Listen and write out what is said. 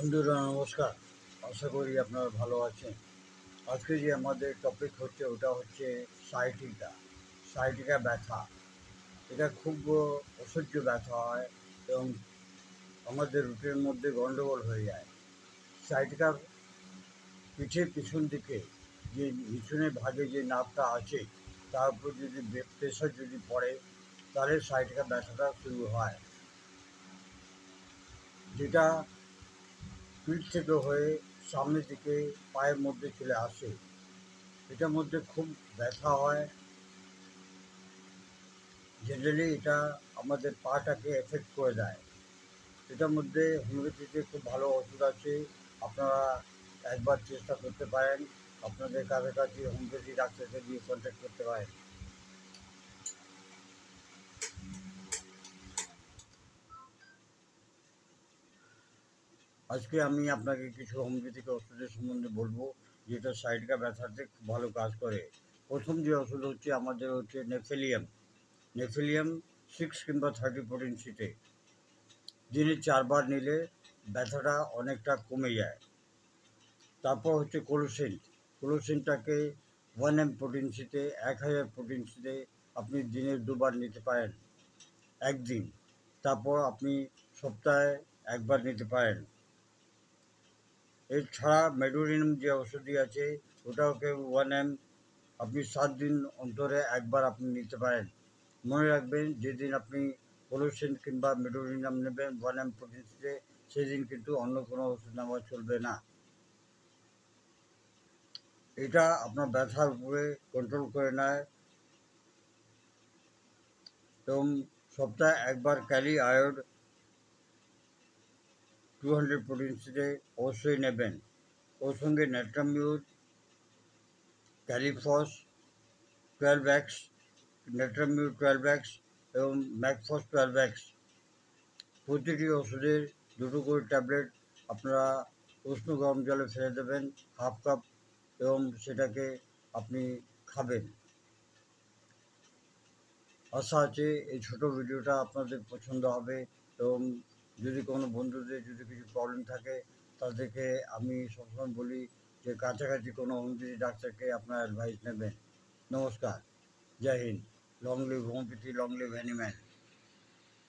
বন্ধুরা নমস্কার। আশা করি আপনারা ভালো আছেন। আজকে যে আমাদের টপিক হচ্ছে ওটা হচ্ছে সায়াটিকা। সায়াটিকা ব্যথা, এটা খুব অসহ্য ব্যথা হয় এবং আমাদের রুটের মধ্যে গণ্ডগোল হয়ে যায়। সায়াটিকার পিঠের পিছন দিকে যে পিছনের ভাগে যে নার্ভটা আছে তার উপর যদি প্রেশার যদি পড়ে তাহলে সায়াটিকা ব্যথাটা শুরু হয়, যেটা পিঠ থেকে হয়ে সামনের দিকে পায়ের মধ্যে চলে আসে। এটার মধ্যে খুব ব্যথা হয়। জেনারেলি এটা আমাদের পাটাকে এফেক্ট করে দেয়। এটার মধ্যে হোমিওপ্যাথিতে খুব ভালো ওষুধ আছে, আপনারা একবার চেষ্টা করতে পারেন। আপনাদের কাছাকাছি হোমিওপ্যাথি ডাক্তারকে দিয়ে কন্ট্যাক্ট করতে পারেন। আজকে আমি আপনাকে কিছু হোমিওপ্যাথিক ওষুধের সম্বন্ধে বলবো, যেটা সাইটিকা ব্যথাতে খুব ভালো কাজ করে। প্রথম যে ওষুধ হচ্ছে আমাদের হচ্ছে নেফেলিয়াম। নেফেলিয়াম 6 কিংবা 30 দিনে 4 বার নিলে ব্যথাটা অনেকটা কমে যায়। তারপর হচ্ছে কোলোসিন্ট। কোলোসিনটাকে 1 potency-তে 1000 potency-তে আপনি দিনে 2 বার নিতে পারেন একদিন। তারপর আপনি সপ্তাহে 1 বার নিতে পারেন। এছাড়া মেডোরিনাম যে ওষুধটি আছে ওটাকে 1 আপনি 7 দিন অন্তরে 1 বার আপনি নিতে পারেন। মনে রাখবেন, যেদিন আপনি কোলোসিন কিংবা মেডোরিনাম নেবেন 1 potency-তে, সেদিন কিন্তু অন্য কোনো ওষুধ নেওয়া চলবে না। এটা আপনার ব্যথার উপরে কন্ট্রোল করে নেয় এবং সপ্তাহে 1 বার ক্যালি আয়োড 200 potency-তে অবশ্যই নেবেন। ওর সঙ্গে নেট্রামিউর, ক্যালিফস 12x, নেট্রামিউর 12x এবং ম্যাকফস 12x, প্রতিটি ওষুধের 2টো করে ট্যাবলেট আপনারা উষ্ণ গরম জলে ফেলে দেবেন 1/2 কাপ এবং সেটাকে আপনি খাবেন। আশা আছে এই ছোটো ভিডিওটা আপনাদের পছন্দ হবে এবং যদি কোনো বন্ধুদের যদি কিছু প্রবলেম থাকে তাদেরকে আমি সবসময় বলি যে কাছাকাছি কোনো হোমিওপ্যাথি ডাক্তারকে আপনার অ্যাডভাইস নেবেন। নমস্কার, জয় হিন্দ। Long live homeopathy, long live animal.